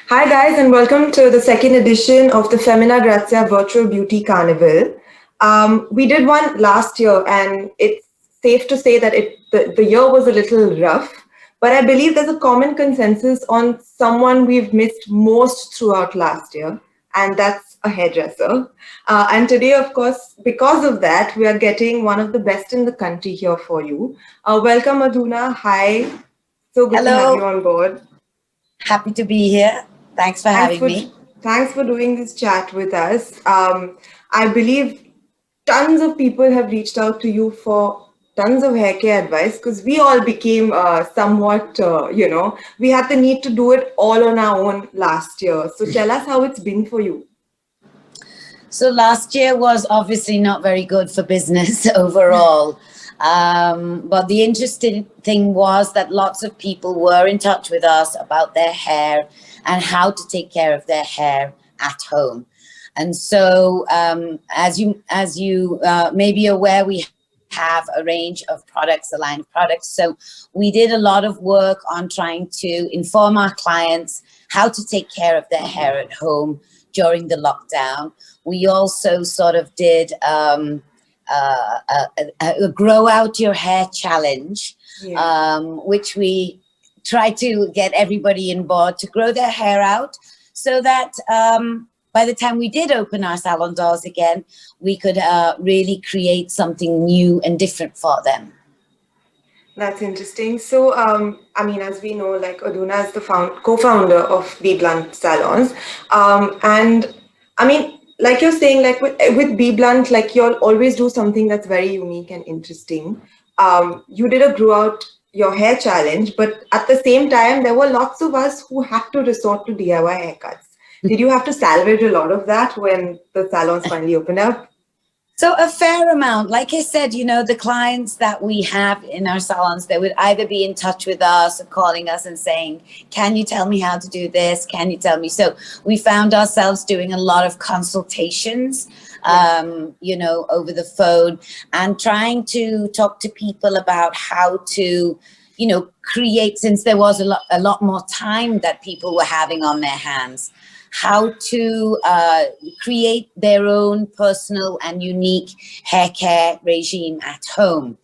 Hi guys, and welcome to the second edition of the Grazia Virtual Beauty Carnival. We did one last year, and it's safe to say that the year was a little rough. But I believe there's a common consensus on someone we've missed most throughout last year, and that's a hairdresser. And today, of course, because of that, we are getting one of the best in the country here for you. Welcome, Adhuna. Hi. So good to have you Hello, on board. happy to be here. Thanks for Thanks having for me. thanks for doing this chat with us. I believe tons of people have reached out to you for tons of hair care advice because we all became somewhat, we had the need to do it all on our own last year. So tell us how it's been for you. So last year was obviously not very good for business overall. But the interesting thing was that lots of people were in touch with us about their hair and how to take care of their hair at home. And so as you may be aware, we have a range of products, a line of products. So we did a lot of work on trying to inform our clients how to take care of their hair at home during the lockdown. We also sort of did a grow out your hair challenge, which we try to get everybody on board to grow their hair out so that by the time we did open our salon doors again, we could really create something new and different for them. That's interesting. So, as we know, like Aduna is the co-founder of Be Blunt Salons. And like you're saying, like with Be Blunt, like you'll always do something that's very unique and interesting. You did a grow out your hair challenge, but at the same time, there were lots of us who had to resort to DIY haircuts. Did you have to salvage a lot of that when the salons finally opened up? So a fair amount. Like I said, the clients that we have in our salons, they would either be in touch with us or calling us and saying, can you tell me how to do this? Can you tell me? So we found ourselves doing a lot of consultations, over the phone and trying to talk to people about how to, create, since there was a lot more time that people were having on their hands, how to create their own personal and unique hair care regime at home.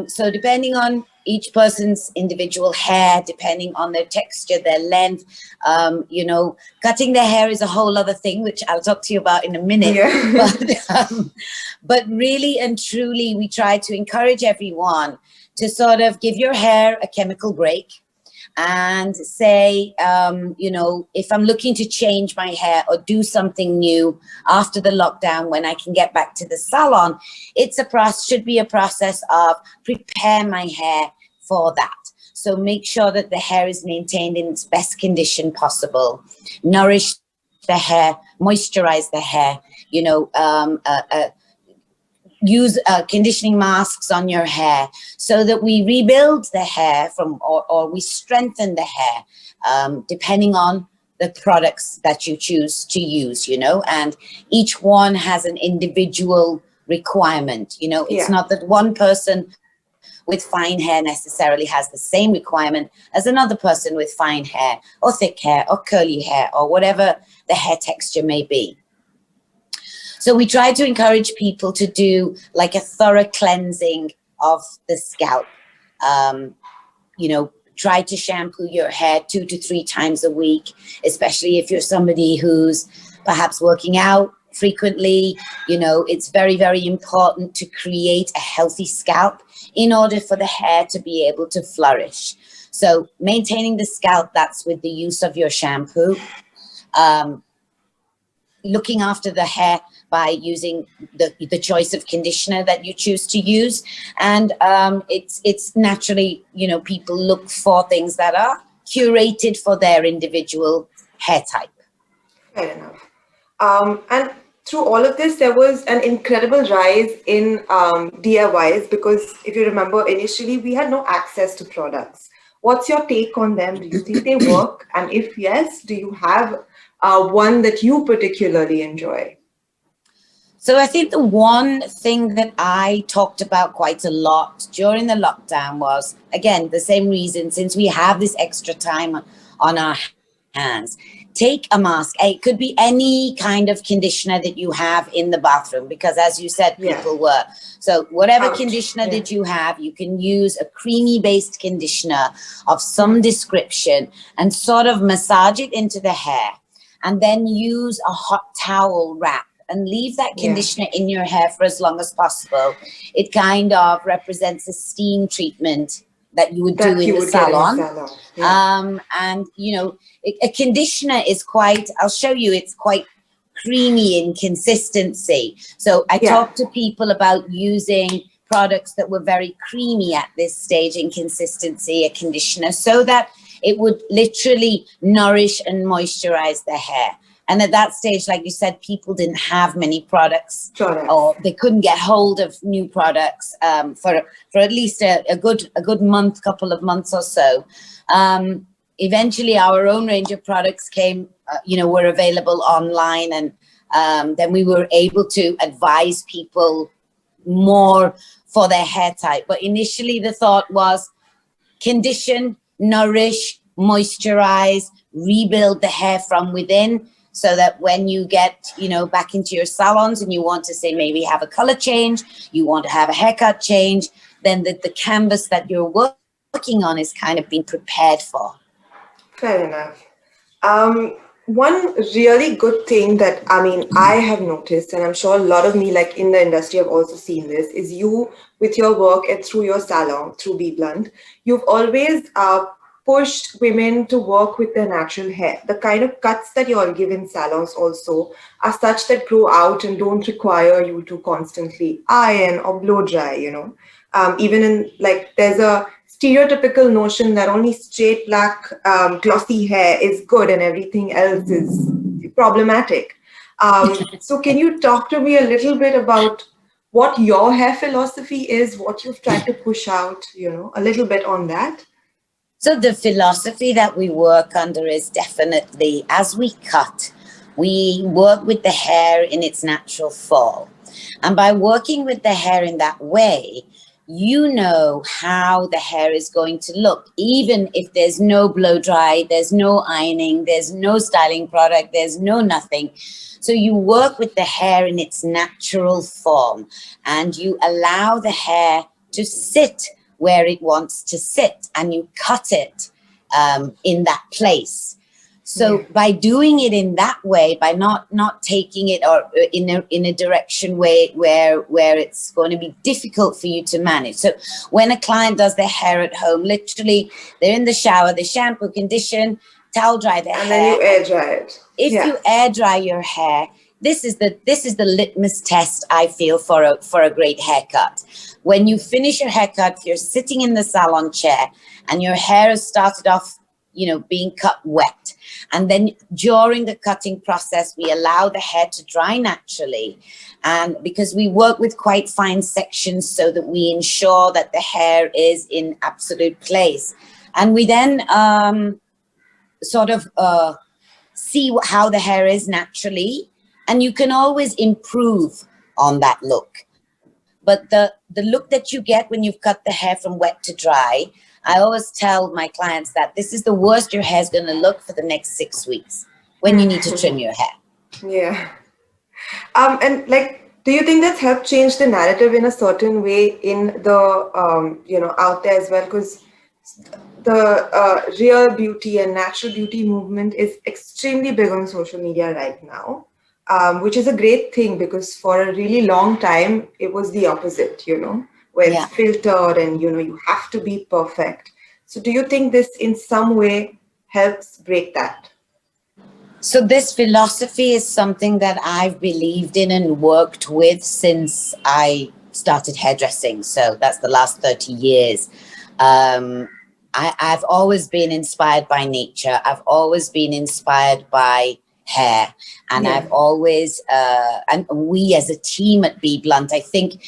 So depending on each person's individual hair, depending on their texture, their length, cutting their hair is a whole other thing, which I'll talk to you about in a minute. Yeah. But really and truly, we try to encourage everyone to sort of give your hair a chemical break and say, if I'm looking to change my hair or do something new after the lockdown when I can get back to the salon, should be a process of prepare my hair for that. So make sure that the hair is maintained in its best condition possible. Nourish the hair, moisturize the hair, use conditioning masks on your hair so that we rebuild the hair or we strengthen the hair depending on the products that you choose to use, and each one has an individual requirement. It's not that one person with fine hair necessarily has the same requirement as another person with fine hair or thick hair or curly hair or whatever the hair texture may be. So we try to encourage people to do like a thorough cleansing of the scalp. Try to shampoo your hair 2 to 3 times a week, especially if you're somebody who's perhaps working out frequently. It's very, very important to create a healthy scalp in order for the hair to be able to flourish. So maintaining the scalp, that's with the use of your shampoo. Looking after the hair by using the choice of conditioner that you choose to use. And it's naturally, people look for things that are curated for their individual hair type. Fair enough. And through all of this, there was an incredible rise in DIYs because if you remember, initially we had no access to products. What's your take on them? Do you think they work? And if yes, do you have one that you particularly enjoy? So I think the one thing that I talked about quite a lot during the lockdown was, again, the same reason, since we have this extra time on our hands. Take a mask. It could be any kind of conditioner that you have in the bathroom, because as you said, people were. So whatever conditioner that you have, you can use a creamy based conditioner of some description and sort of massage it into the hair, and then use a hot towel wrap and leave that conditioner in your hair for as long as possible. It kind of represents a steam treatment that you would do in the salon. And you know, a conditioner is quite, I'll show you, it's quite creamy in consistency. So I talked to people about using products that were very creamy at this stage in consistency, a conditioner, so that it would literally nourish and moisturize the hair. And at that stage, like you said, people didn't have many products, or they couldn't get hold of new products for at least a good month, couple of months or so. Eventually, our own range of products came, were available online, and then we were able to advise people more for their hair type. But initially, the thought was condition, nourish, moisturize, rebuild the hair from within, so that when you get, back into your salons and you want to say maybe have a color change, you want to have a haircut change, then the canvas that you're working on is kind of being prepared for. Fair enough. One really good thing that, I have noticed, and I'm sure a lot of me, like in the industry, have also seen this, is you, with your work and through your salon, through Be Blunt, you've always pushed women to work with their natural hair. The kind of cuts that you all give in salons also are such that grow out and don't require you to constantly iron or blow dry, even in, like, there's a stereotypical notion that only straight black glossy hair is good and everything else is problematic. So can you talk to me a little bit about what your hair philosophy is, what you've tried to push out, a little bit on that? So the philosophy that we work under is definitely, as we cut, we work with the hair in its natural fall. And by working with the hair in that way, you know how the hair is going to look, even if there's no blow dry, there's no ironing, there's no styling product, there's no nothing. So you work with the hair in its natural form, and you allow the hair to sit where it wants to sit, and you cut it in that place. So by doing it in that way, by not taking it or in a direction where it's going to be difficult for you to manage. So when a client does their hair at home, literally they're in the shower, they shampoo, condition, towel dry their hair. And then you air dry it. If you air dry your hair, this is the litmus test, I feel, for a great haircut. When you finish your haircut, you're sitting in the salon chair and your hair has started off, being cut wet. And then during the cutting process, we allow the hair to dry naturally. And because we work with quite fine sections so that we ensure that the hair is in absolute place. And we then see how the hair is naturally. And you can always improve on that look. But the look that you get when you've cut the hair from wet to dry, I always tell my clients that this is the worst your hair is going to look for the next 6 weeks when you need to trim your hair. Yeah. And do you think that's helped change the narrative in a certain way in the, out there as well? Because the real beauty and natural beauty movement is extremely big on social media right now. Which is a great thing, because for a really long time, it was the opposite, where it's filtered and, you have to be perfect. So do you think this in some way helps break that? So this philosophy is something that I've believed in and worked with since I started hairdressing. So that's the last 30 years. I've always been inspired by nature. I've always been inspired by hair, and I've always and we as a team at Be Blunt, I think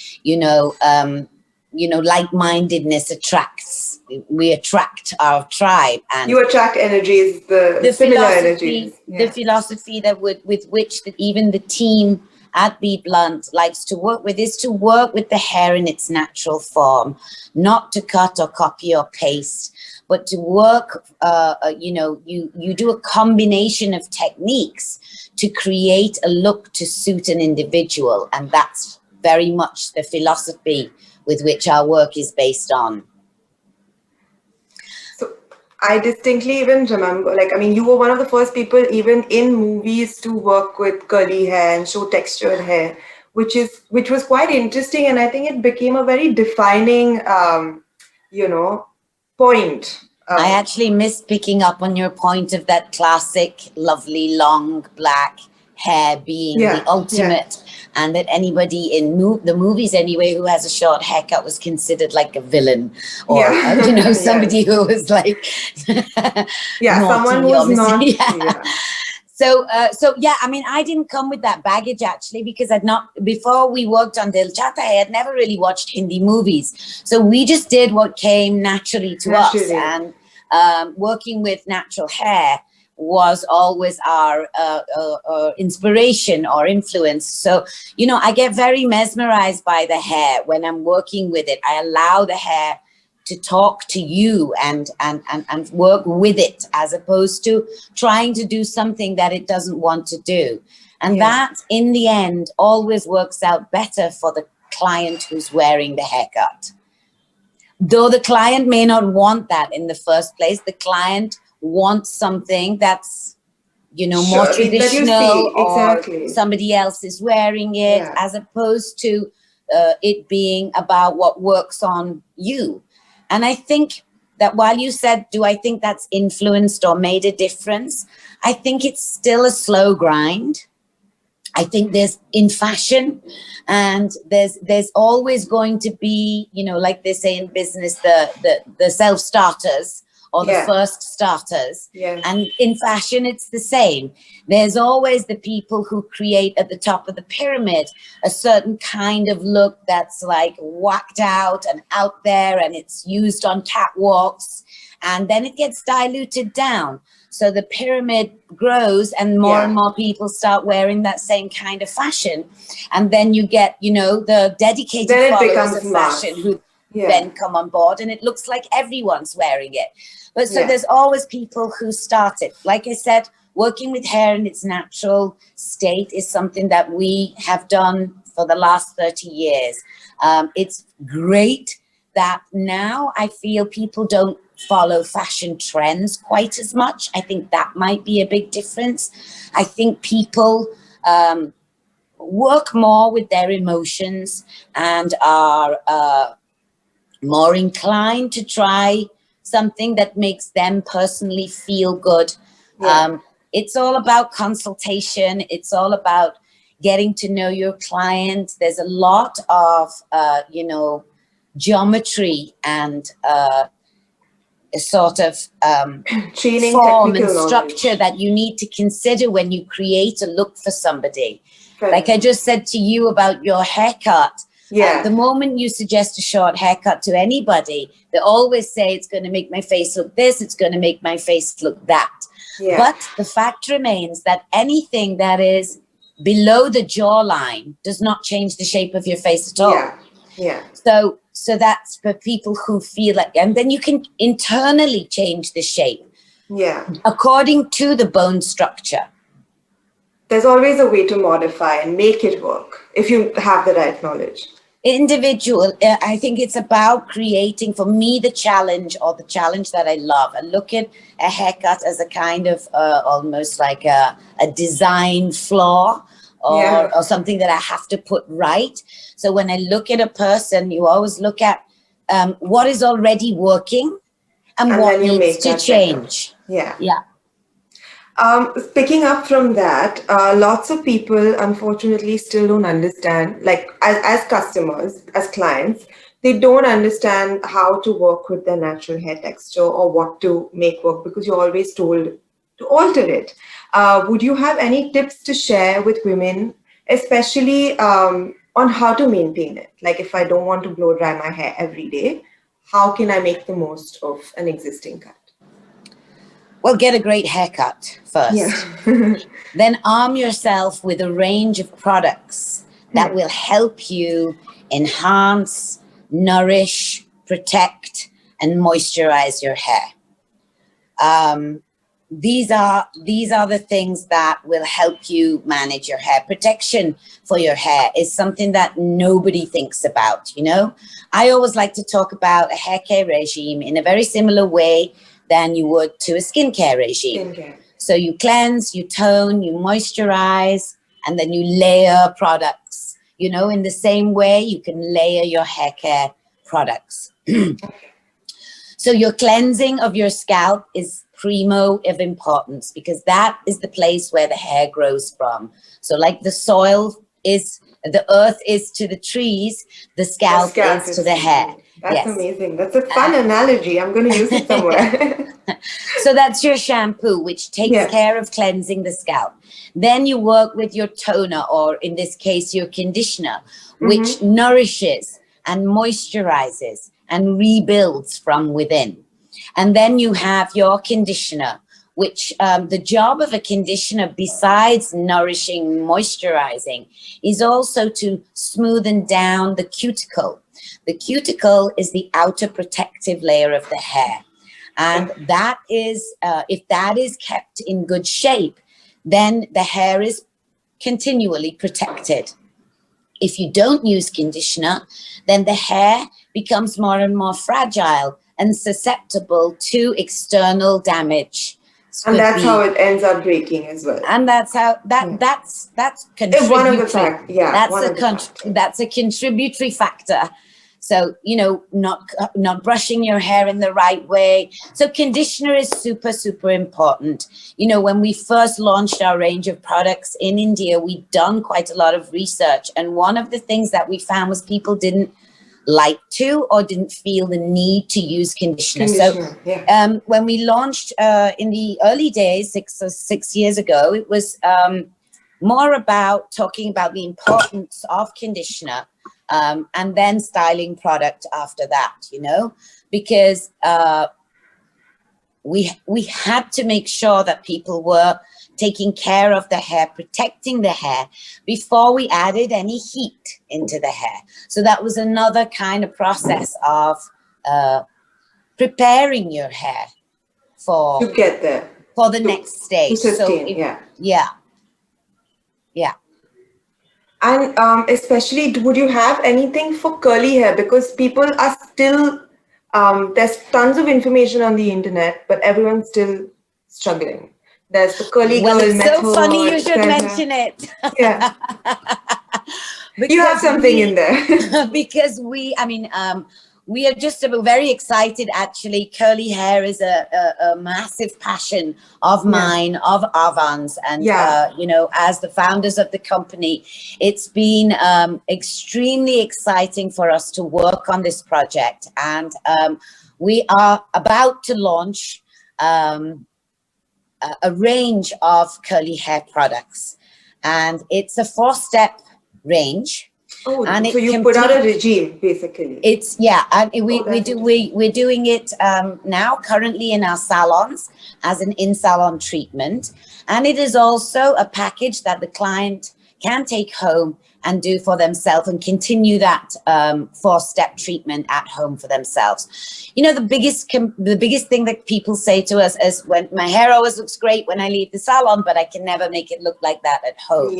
like-mindedness attracts. We attract our tribe, and you attract energies, the similar energies. The philosophy that with which even the team at Be Blunt likes to work with is to work with the hair in its natural form, not to cut or copy or paste, but to work, you do a combination of techniques to create a look to suit an individual. And that's very much the philosophy with which our work is based on. So I distinctly even remember, like, I mean, you were one of the first people even in movies to work with curly hair and show textured hair, which was quite interesting. And I think it became a very defining, point. I actually missed picking up on your point of that classic, lovely, long black hair being the ultimate, and that anybody in the movies anyway who has a short haircut was considered like a villain, or somebody who was like someone who's not. So I mean, I didn't come with that baggage actually, because before we worked on Dil Chahta Hai, I had never really watched Hindi movies. So we just did what came naturally to us, and working with natural hair was always our inspiration or influence. So, I get very mesmerized by the hair when I'm working with it. I allow the hair to talk to you and work with it, as opposed to trying to do something that it doesn't want to do. And that, in the end, always works out better for the client who's wearing the haircut. Though the client may not want that in the first place, the client wants something that's, more traditional, or somebody else is wearing it, as opposed to it being about what works on you. And I think that while you said, do I think that's influenced or made a difference? I think it's still a slow grind. I think there's in fashion, and there's always going to be, like they say in business, the self-starters or the first starters. And in fashion, it's the same. There's always the people who create at the top of the pyramid a certain kind of look that's like whacked out and out there, and it's used on catwalks, and then it gets diluted down. So the pyramid grows, and more and more people start wearing that same kind of fashion. And then you get, the dedicated followers of fashion who then come on board, and it looks like everyone's wearing it. But so there's always people who start it. Like I said, working with hair in its natural state is something that we have done for the last 30 years. It's great that now I feel people don't follow fashion trends quite as much. I think that might be a big difference. I think people work more with their emotions and are more inclined to try something that makes them personally feel good. It's all about consultation. It's all about getting to know your client. There's a lot of, geometry and a sort of training, form and structure that you need to consider when you create a look for somebody. Like I just said to you about your haircut. The moment you suggest a short haircut to anybody, they always say it's going to make my face look this, it's going to make my face look that. But the fact remains that anything that is below the jawline does not change the shape of your face at all. So that's for people who feel like, and then you can internally change the shape according to the bone structure. There's always a way to modify and make it work if you have the right knowledge. Individual, I think it's about creating, for me, the challenge that I love. I look at a haircut as a kind of almost like a design flaw or something that I have to put right. So when I look at a person, you always look at what is already working and what needs to change. Picking up from that, lots of people unfortunately still don't understand, like as customers, as clients, they don't understand how to work with their natural hair texture or what to make work, because you're always told to alter it. Would you have any tips to share with women, especially on how to maintain it? Like if I don't want to blow dry my hair every day, how can I make the most of an existing cut? Well, get a great haircut first. Then arm yourself with a range of products that will help you enhance, nourish, protect, and moisturize your hair. These are the things that will help you manage your hair. Protection for your hair is something that nobody thinks about, you know. I always like to talk about a hair care regime in a very similar way than you would to a skincare regime. Skincare. So you cleanse, you tone, you moisturize, and then you layer products. You know, in the same way you can layer your hair care products. So your cleansing of your scalp is primo of importance, because that is the place where the hair grows from. So like the soil is, the earth is to the trees, the scalp is to the hair. That's amazing. That's a fun analogy. I'm going to use it somewhere. So that's your shampoo, which takes care of cleansing the scalp. Then you work with your toner, or in this case, your conditioner, which nourishes and moisturizes and rebuilds from within. And then you have your conditioner, which the job of a conditioner, besides nourishing, moisturizing, is also to smoothen down the cuticle. The cuticle is the outer protective layer of the hair. And that is, if that is kept in good shape, then the hair is continually protected. If you don't use conditioner, then the hair becomes more and more fragile and susceptible to external damage. And that's how it ends up breaking as well. And that's how that's contributory. One of the factors. That's a contributory factor. So, you know, not brushing your hair in the right way. So conditioner is super, super important. You know, when we first launched our range of products in India, we'd done quite a lot of research. And one of the things that we found was people didn't like to or didn't feel the need to use conditioner. When we launched in the early days, six years ago, it was more about talking about the importance of conditioner. And then styling product after that, you know, because we had to make sure that people were taking care of the hair, protecting the hair before we added any heat into the hair. So that was another kind of process of preparing your hair to get there, for the next stage. To sustain, And especially, would you have anything for curly hair? Because people are still, there's tons of information on the internet, but everyone's still struggling. There's the curly girl method. It's so funny you should mention it. Yeah. You have something in there. Because we are just very excited, actually. Curly hair is a massive passion of mine, of Arvan's. And, you know, as the founders of the company, it's been extremely exciting for us to work on this project. And we are about to launch a range of curly hair products. And it's a 4-step range. Oh, and so you put out a regime, basically. It's and we're doing it now currently in our salons as an in-salon treatment, and it is also a package that the client can take home and do for themselves and continue that 4-step treatment at home for themselves. You know, the biggest thing that people say to us is, when my hair always looks great when I leave the salon, but I can never make it look like that at home.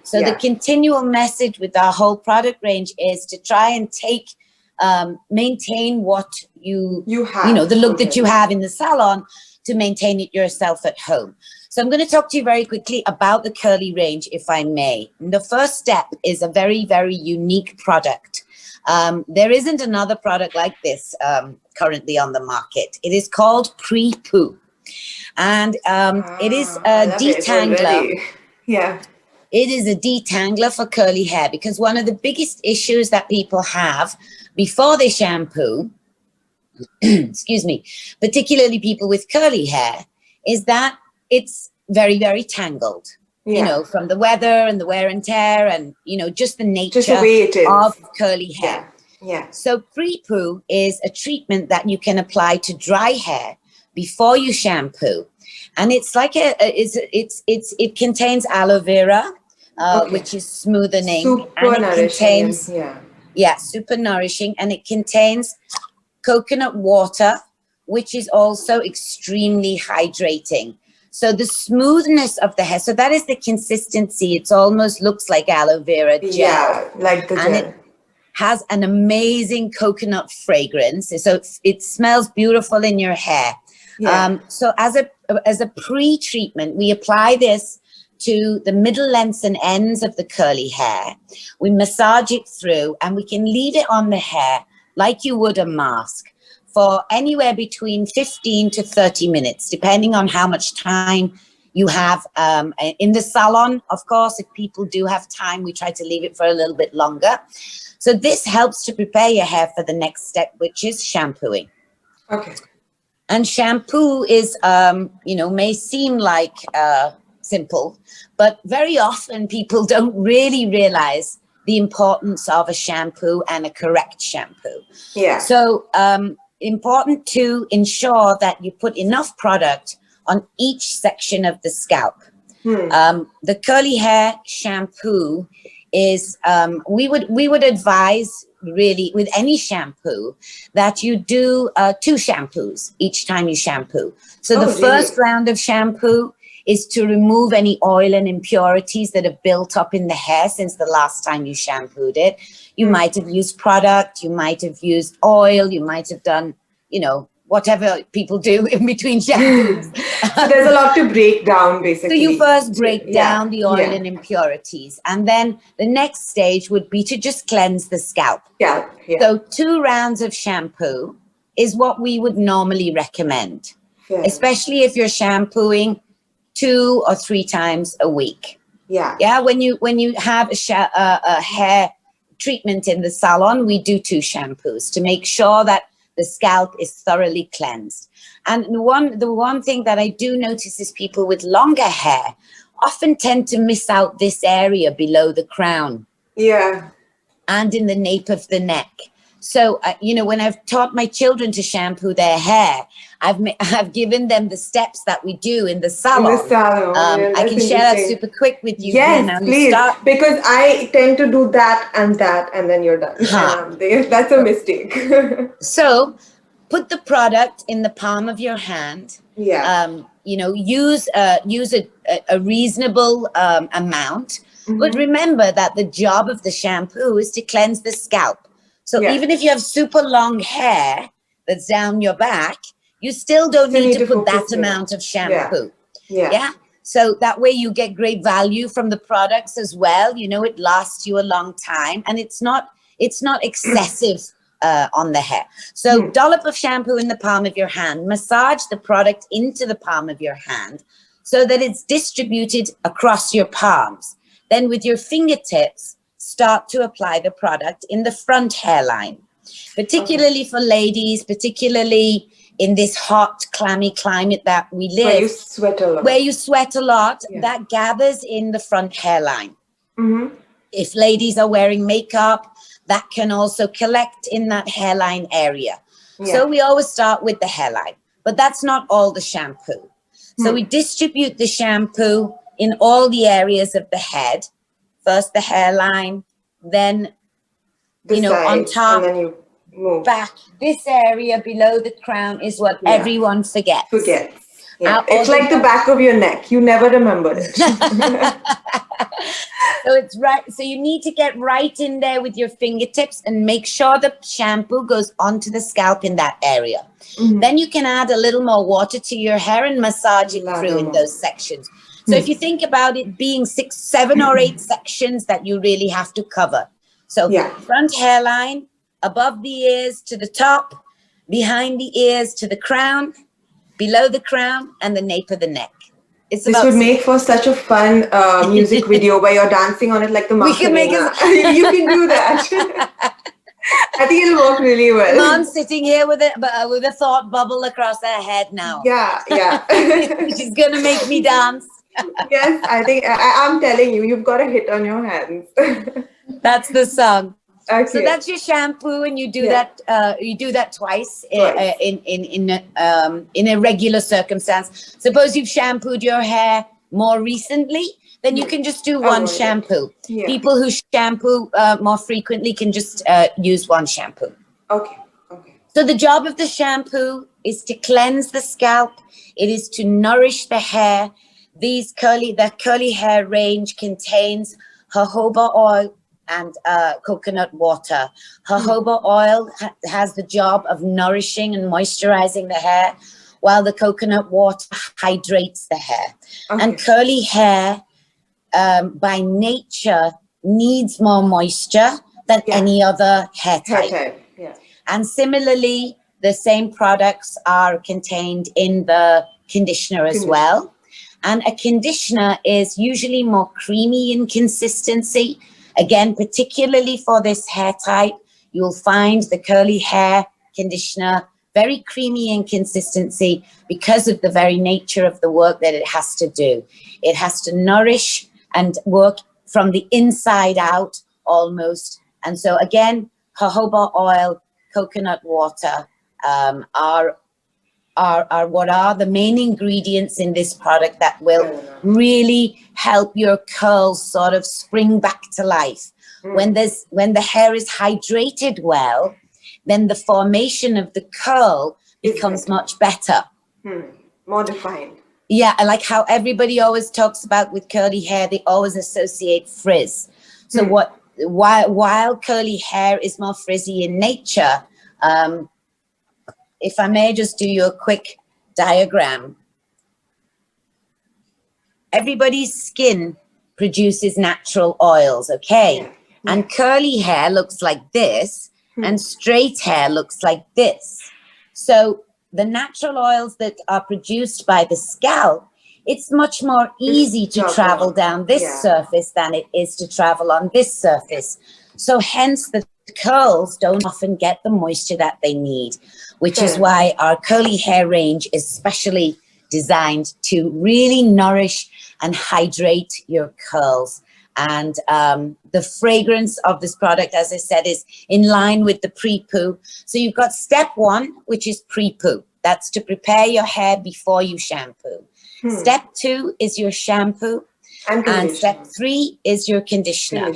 So the continual message with our whole product range is to try and maintain what you have, you know, the look that you have in the salon, to maintain it yourself at home. So I'm going to talk to you very quickly about the curly range, if I may. And the first step is a very, very unique product. There isn't another product like this currently on the market. It is called Pre-Poo. And it is a detangler. It is a detangler for curly hair, because one of the biggest issues that people have before they shampoo, excuse me, particularly people with curly hair, is that it's very, very tangled, you know, from the weather and the wear and tear and, you know, just the nature of curly hair. So Pre-Poo is a treatment that you can apply to dry hair before you shampoo. And it's like it contains aloe vera, which is smoothing. Super nourishing. Super nourishing. And it contains coconut water, which is also extremely hydrating. So the smoothness of the hair, so that is the consistency. It almost looks like aloe vera gel. Yeah, like the gel. And it has an amazing coconut fragrance. So it smells beautiful in your hair. Yeah. So as a pre-treatment, we apply this to the middle lengths and ends of the curly hair. We massage it through, and we can leave it on the hair like you would a mask for anywhere between 15 to 30 minutes, depending on how much time you have in the salon. Of course, if people do have time, we try to leave it for a little bit longer. So this helps to prepare your hair for the next step, which is shampooing. Okay. And shampoo is, may seem like simple, but very often people don't really realize the importance of a shampoo and a correct shampoo. Yeah. So important to ensure that you put enough product on each section of the scalp. The curly hair shampoo is, we would advise really with any shampoo that you do 2 shampoos each time you shampoo. So the first round of shampoo is to remove any oil and impurities that have built up in the hair since the last time you shampooed it. You might have used product, you might have used oil, you might have done, whatever people do in between shampoos. So there's a lot to break down, basically. So you first break down the oil and impurities. And then the next stage would be to just cleanse the scalp. Yeah. So 2 rounds of shampoo is what we would normally recommend, especially if you're shampooing 2 or 3 times a week. Yeah. When you have a hair treatment in the salon, we do 2 shampoos to make sure that the scalp is thoroughly cleansed. And the one thing that I do notice is people with longer hair often tend to miss out this area below the crown. Yeah. And in the nape of the neck. So, when I've taught my children to shampoo their hair, I've given them the steps that we do in the salon. In the salon. I can share that super quick with you. Yes, please. Because I tend to do that, and then you're done. That's a mistake. So, put the product in the palm of your hand. Yeah. Use a reasonable amount. But remember that the job of the shampoo is to cleanse the scalp. So even if you have super long hair that's down your back, you still don't need to put that amount of shampoo. Yeah. So that way you get great value from the products as well. It lasts you a long time, and it's not excessive on the hair. So dollop of shampoo in the palm of your hand, massage the product into the palm of your hand so that it's distributed across your palms. Then with your fingertips, start to apply the product in the front hairline, particularly for ladies, particularly in this hot, clammy climate that we live. Where you sweat a lot. That gathers in the front hairline. If ladies are wearing makeup, that can also collect in that hairline area. So we always start with the hairline, but that's not all the shampoo. So we distribute the shampoo in all the areas of the head. First the hairline, then, on top, and then you move. Back. This area below the crown is what everyone forgets. Yeah. It's like the back of your neck. You never remember it. So it's right. So you need to get right in there with your fingertips and make sure the shampoo goes onto the scalp in that area. Then you can add a little more water to your hair and massage it through in those sections. So if you think about it being 6, 7, or 8 sections that you really have to cover. So front hairline, above the ears to the top, behind the ears to the crown, below the crown, and the nape of the neck. This would make for such a fun music video where you're dancing on it like the Macarena. You can do that. I think it'll work really well. Mom's sitting here with a thought bubble across her head now. Yeah. She's going to make me dance. Yes, I think I'm telling you, you've got a hit on your hands. That's the song. Okay. So that's your shampoo, and you do that. You do that twice. In a regular circumstance. Suppose you've shampooed your hair more recently, then you can just do one shampoo. People who shampoo more frequently can just use one shampoo. Okay. So the job of the shampoo is to cleanse the scalp. It is to nourish the hair. The curly hair range contains jojoba oil and coconut water. Jojoba oil has the job of nourishing and moisturizing the hair, while the coconut water hydrates the hair. Okay. And curly hair, by nature, needs more moisture than any other hair type. Yeah. And similarly, the same products are contained in the conditioner as well. And a conditioner is usually more creamy in consistency. Again, particularly for this hair type, you'll find the curly hair conditioner very creamy in consistency because of the very nature of the work that it has to do. It has to nourish and work from the inside out almost. And so again, jojoba oil, coconut water are what are the main ingredients in this product that will really help your curls sort of spring back to life. When the hair is hydrated well, then the formation of the curl becomes much better. More defined. Yeah, I like how everybody always talks about with curly hair, they always associate frizz. So while curly hair is more frizzy in nature, if I may just do you a quick diagram. Everybody's skin produces natural oils, okay? Yeah. And curly hair looks like this, and straight hair looks like this. So the natural oils that are produced by the scalp, it's much more easy to travel down this surface than it is to travel on this surface. So hence the curls don't often get the moisture that they need, which is why our curly hair range is specially designed to really nourish and hydrate your curls. And the fragrance of this product, as I said, is in line with the pre-poo. So you've got step 1, which is pre-poo. That's to prepare your hair before you shampoo. Step 2 is your shampoo. And step 3 is your conditioner.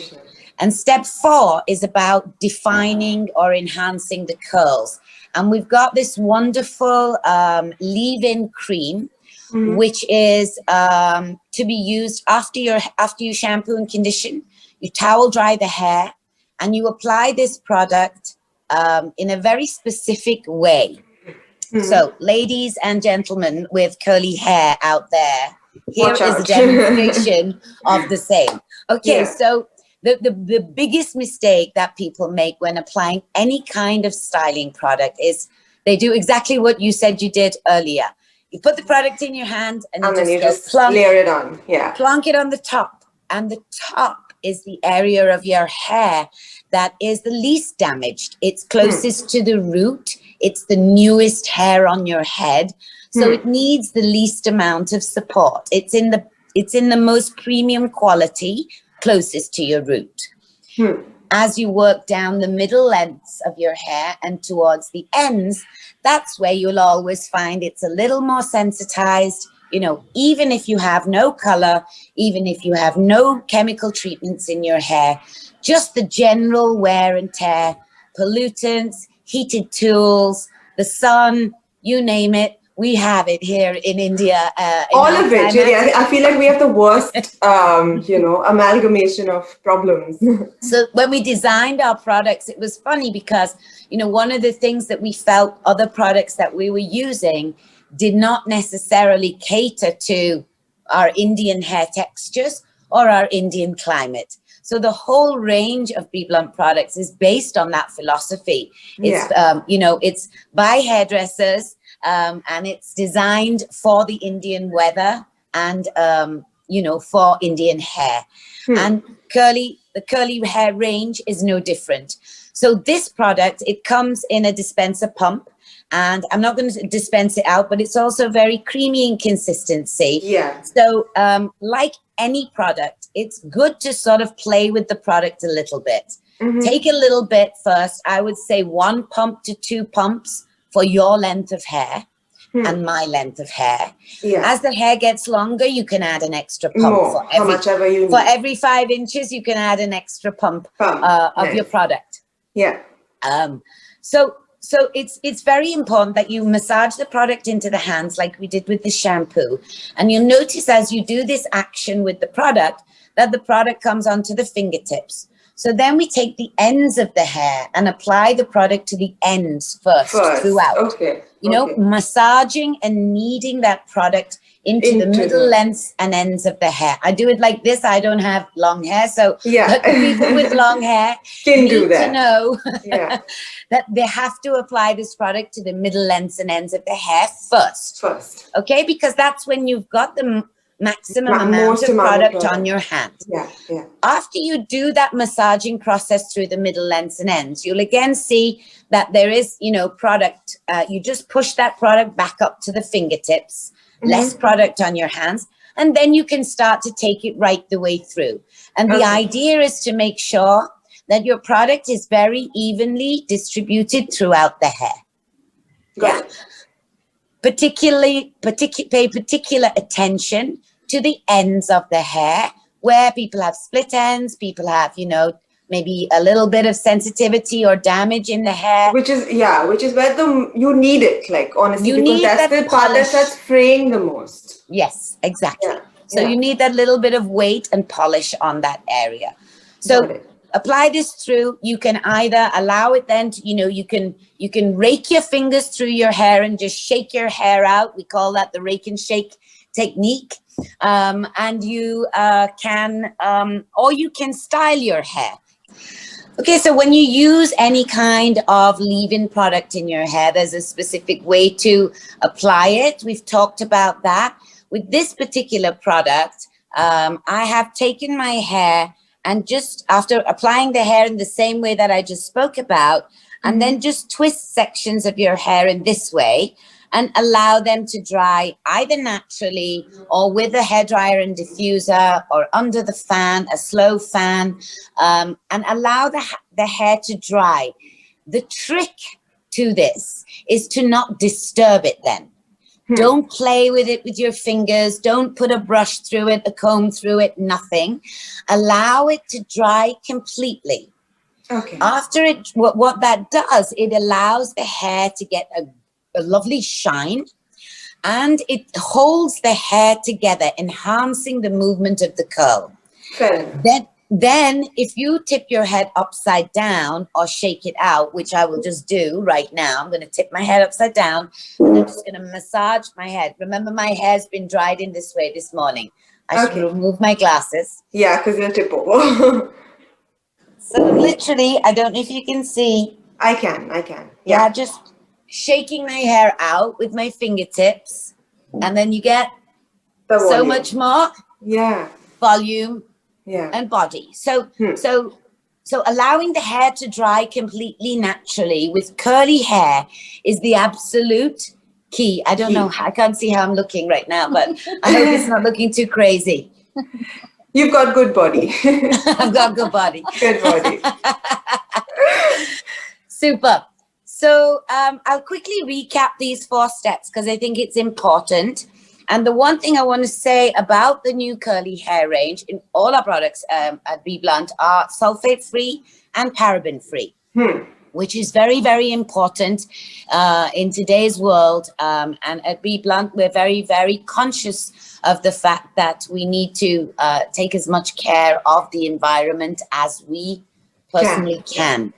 And step 4 is about defining or enhancing the curls. And we've got this wonderful leave-in cream, which is to be used after you shampoo and condition. You towel dry the hair and you apply this product in a very specific way. So ladies and gentlemen with curly hair out there, here is a demonstration of the same. Okay, so the biggest mistake that people make when applying any kind of styling product is they do exactly what you said you did earlier. You put the product in your hand and then you just layer it on. Plonk it on the top. And the top is the area of your hair that is the least damaged. It's closest to the root. It's the newest hair on your head. So it needs the least amount of support. It's in the most premium quality, closest to your root. As you work down the middle lengths of your hair and towards the ends, that's where you'll always find it's a little more sensitized. You know, even if you have no color, even if you have no chemical treatments in your hair, just the general wear and tear, pollutants, heated tools, the sun, you name it. We have it here in India. All of it. Yeah, I feel like we have the worst, amalgamation of problems. So when we designed our products, it was funny because, one of the things that we felt other products that we were using did not necessarily cater to our Indian hair textures or our Indian climate. So the whole range of Bee Blunt products is based on that philosophy. It's, it's by hairdressers, and it's designed for the Indian weather and, for Indian hair. And the curly hair range is no different. So this product, it comes in a dispenser pump, and I'm not going to dispense it out, but it's also very creamy in consistency. Yeah. So like any product, it's good to sort of play with the product a little bit. Take a little bit first. I would say 1 pump to 2 pumps for your length of hair and my length of hair. Yeah. As the hair gets longer, you can add an extra pump. More, how much ever you need. For every 5 inches, you can add an extra pump of your product. Yeah. So So it's very important that you massage the product into the hands like we did with the shampoo. And you'll notice as you do this action with the product, that the product comes onto the fingertips. So then we take the ends of the hair and apply the product to the ends first. Throughout. Okay. You know, massaging and kneading that product into the middle lengths and ends of the hair. I do it like this. I don't have long hair. So but the people with long hair can need do that. to know that they have to apply this product to the middle lengths and ends of the hair first. Okay, because that's when you've got the maximum amount of product on your hand. After you do that massaging process through the middle lengths and ends, you'll again see that there is, you know, product. You just push that product back up to the fingertips, less product on your hands, and then you can start to take it right the way through. And the idea is to make sure that your product is very evenly distributed throughout the hair. Pay particular attention to the ends of the hair where people have split ends, people have, you know, maybe a little bit of sensitivity or damage in the hair. Which is where you need it, like, honestly, you because need that's the part that's fraying the most. Yes, exactly. So you need that little bit of weight and polish on that area. So apply this through. You can either allow it then to, you know, you can rake your fingers through your hair and just shake your hair out. We call that the rake and shake technique. And you can, or you can style your hair. Okay, so when you use any kind of leave-in product in your hair, there's a specific way to apply it. We've talked about that. With this particular product, I have taken my hair and just after applying the hair in the same way that I just spoke about, and then just twist sections of your hair in this way and allow them to dry either naturally or with a hairdryer and diffuser or under the fan, a slow fan, and allow the hair to dry. The trick to this is to not disturb it then. Don't play with it with your fingers. Don't put a brush through it, a comb through it, nothing. Allow it to dry completely. Okay. After it, what that does, it allows the hair to get a lovely shine, and it holds the hair together, enhancing the movement of the curl. Then if you tip your head upside down or shake it out, which I will just do right now, I'm going to tip my head upside down and I'm just going to massage my head. Remember, my hair's been dried in this way this morning. I should remove my glasses. Yeah, because you'll tip over. So literally, I don't know if you can see. I can. Yeah, just shaking my hair out with my fingertips, and then you get so much more volume and body. So allowing the hair to dry completely naturally with curly hair is the absolute key. I don't know, I can't see how I'm looking right now, but I hope it's not looking too crazy. You've got good body. I've got good body. Good body. Super. So I'll quickly recap these 4 steps because I think it's important. And the one thing I want to say about the new curly hair range in all our products at Be Blunt are sulfate-free and paraben-free, which is very, very important in today's world. And at Be Blunt, we're very, very conscious of the fact that we need to take as much care of the environment as we personally can.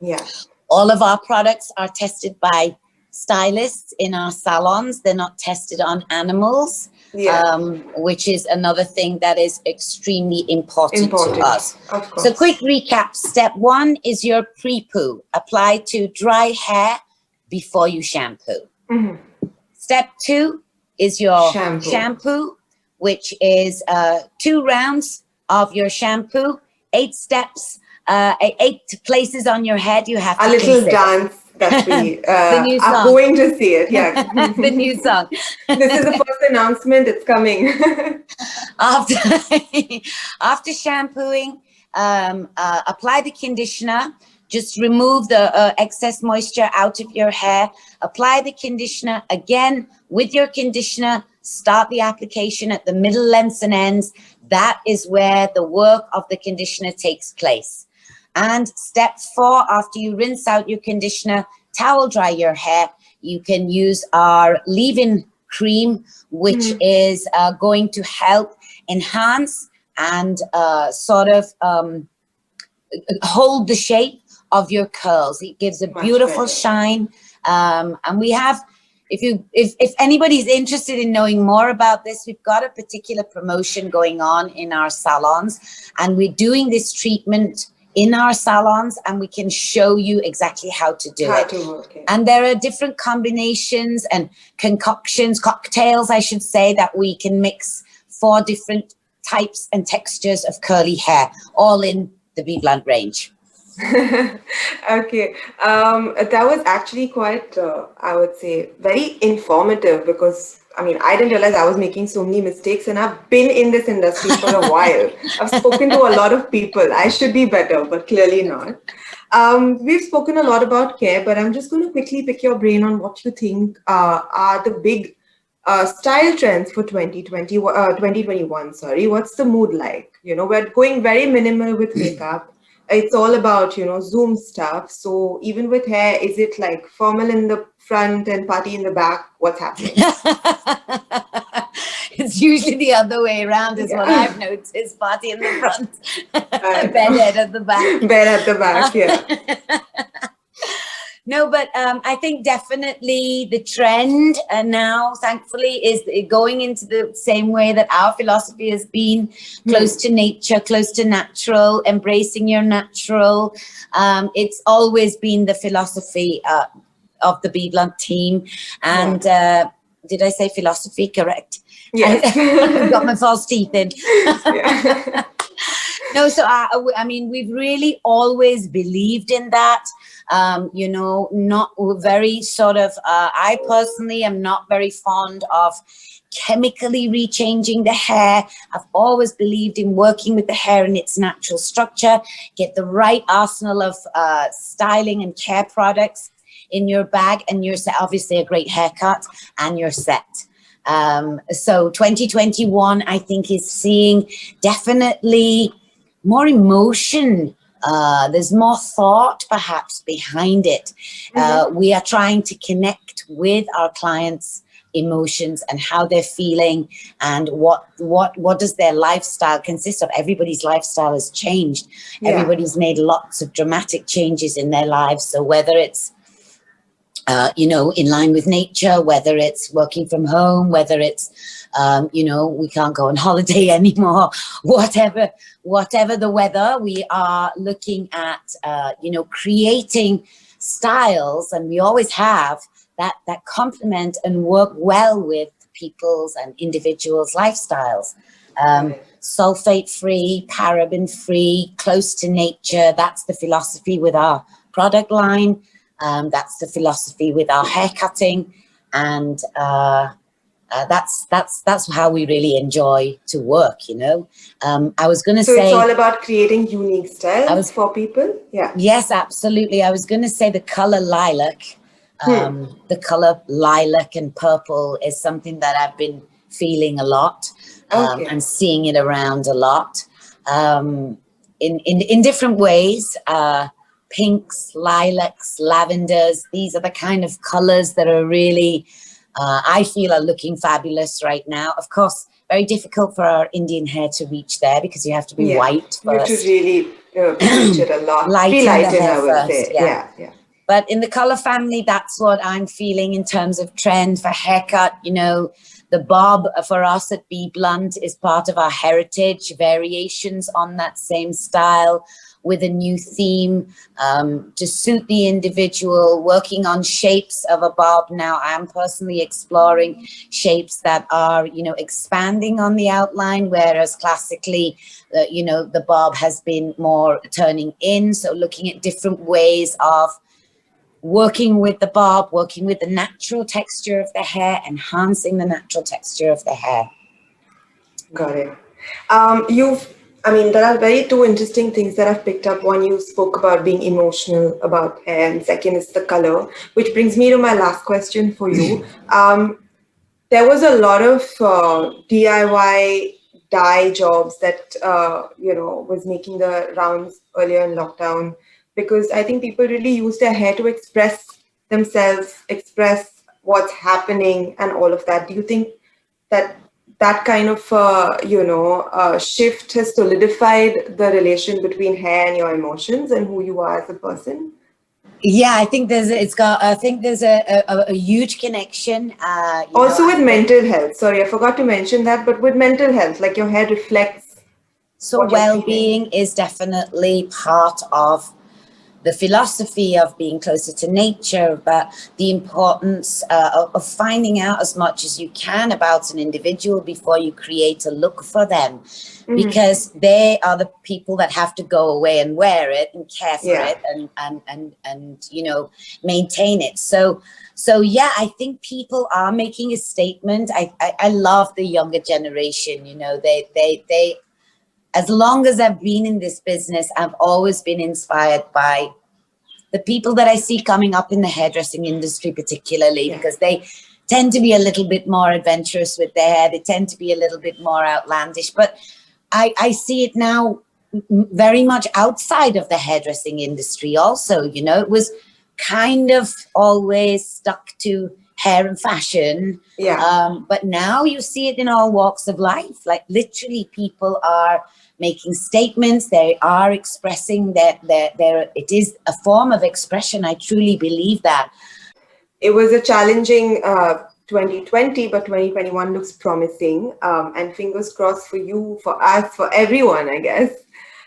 Yeah. All of our products are tested by stylists in our salons. They're not tested on animals, which is another thing that is extremely important to us. Of course. So quick recap. Step 1 is your pre-poo. Apply to dry hair before you shampoo. Step 2 is your shampoo, which is 2 rounds of your shampoo, 8 steps, 8 places on your head you have to a little consider. Dance that we the new song. are going to see it. Yeah. The new song. This is the first announcement. It's coming. After shampooing, apply the conditioner. Just remove the excess moisture out of your hair. Apply the conditioner again with your conditioner. Start the application at the middle lengths and ends. That is where the work of the conditioner takes place. And step 4, after you rinse out your conditioner, towel dry your hair, you can use our leave-in cream, which is going to help enhance and sort of hold the shape of your curls. It gives a beautiful shine. And we have, if anybody's interested in knowing more about this, we've got a particular promotion going on in our salons, and we're doing this treatment in our salons, and we can show you exactly how to do it. And there are different combinations and concoctions, cocktails, I should say, that we can mix for different types and textures of curly hair, all in the Be Blunt range. Okay, that was actually quite, I would say, very informative, because I mean, I didn't realize I was making so many mistakes, and I've been in this industry for a while. I've spoken to a lot of people. I should be better, but clearly not. We've spoken a lot about care, but I'm just going to quickly pick your brain on what you think are the big style trends for 2021. Sorry, what's the mood like? You know, we're going very minimal with makeup. It's all about, you know, Zoom stuff. So even with hair, is it like formal in the front and party in the back? What's happening? It's usually the other way around is what I've noticed. Party in the front, bedhead at the back. Bed at the back, yeah. No, but I think definitely the trend now, thankfully, is going into the same way that our philosophy has been: close to nature, close to natural, embracing your natural. It's always been the philosophy of the Be Blunt team. And did I say philosophy correct? Yes. I've got my false teeth in. Yeah. No, so I mean, we've really always believed in that. You know, not very sort of, I personally am not very fond of chemically rechanging the hair. I've always believed in working with the hair in its natural structure, get the right arsenal of styling and care products in your bag, and you're obviously a great haircut and you're set. So 2021, I think, is seeing definitely more emotion. There's more thought perhaps behind it. We are trying to connect with our clients' emotions and how they're feeling, and what does their lifestyle consist of. Everybody's lifestyle has changed. Everybody's made lots of dramatic changes in their lives. So whether it's you know, in line with nature, whether it's working from home, whether it's, you know, we can't go on holiday anymore, whatever the weather, we are looking at, you know, creating styles, and we always have that complement and work well with people's and individuals' lifestyles. Sulfate-free, paraben-free, close to nature. That's the philosophy with our product line. That's the philosophy with our hair cutting, and that's how we really enjoy to work, you know. I was going to say, so it's all about creating unique styles for people. Yeah. Yes, absolutely. I was going to say the color lilac, the color lilac and purple is something that I've been feeling a lot, and seeing it around a lot, in different ways. Pinks, lilacs, lavenders. These are the kind of colors that are really, I feel, are looking fabulous right now. Of course, very difficult for our Indian hair to reach there, because you have to be white first. You have to really bleach it a lot. Lighten I would first, say. Yeah. But in the color family, that's what I'm feeling in terms of trend for haircut. You know, the bob for us at Be Blunt is part of our heritage, variations on that same style, with a new theme to suit the individual, working on shapes of a bob. Now, I'm personally exploring shapes that are, you know, expanding on the outline, whereas classically, you know, the bob has been more turning in. So looking at different ways of working with the bob, working with the natural texture of the hair, enhancing the natural texture of the hair. Got it. I mean, there are two interesting things that I've picked up. One, you spoke about being emotional about hair, and second is the color, which brings me to my last question for you. There was a lot of DIY dye jobs that, you know, was making the rounds earlier in lockdown, because I think people really use their hair to express themselves, express what's happening and all of that. Do you think that that kind of, shift has solidified the relation between hair and your emotions and who you are as a person? Yeah, I think there's a huge connection. Also with mental health. Sorry, I forgot to mention that, but with mental health, like your hair reflects so what you're feeling. well-being is definitely part of the philosophy of being closer to nature, but the importance of finding out as much as you can about an individual before you create a look for them, because they are the people that have to go away and wear it and care for it and maintain it. So yeah, I think people are making a statement. I love the younger generation. They as long as I've been in this business, I've always been inspired by the people that I see coming up in the hairdressing industry, particularly because they tend to be a little bit more adventurous with their hair. They tend to be a little bit more outlandish. But I see it now very much outside of the hairdressing industry also. It was kind of always stuck to hair and fashion. But now you see it in all walks of life. Like literally people are making statements, they are expressing that it is a form of expression. I truly believe that. It was a challenging 2020, but 2021 looks promising. And fingers crossed for you, for us, for everyone, I guess.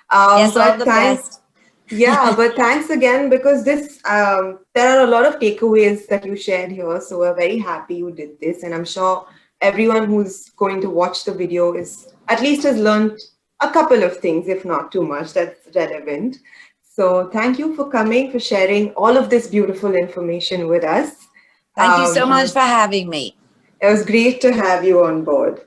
Yes, all the best. Yeah, but thanks again, because there are a lot of takeaways that you shared here. So we're very happy you did this. And I'm sure everyone who's going to watch the video has learned a couple of things, if not too much, that's relevant. So thank you for coming, for sharing all of this beautiful information with us. Thank you so much for having me. It was great to have you on board.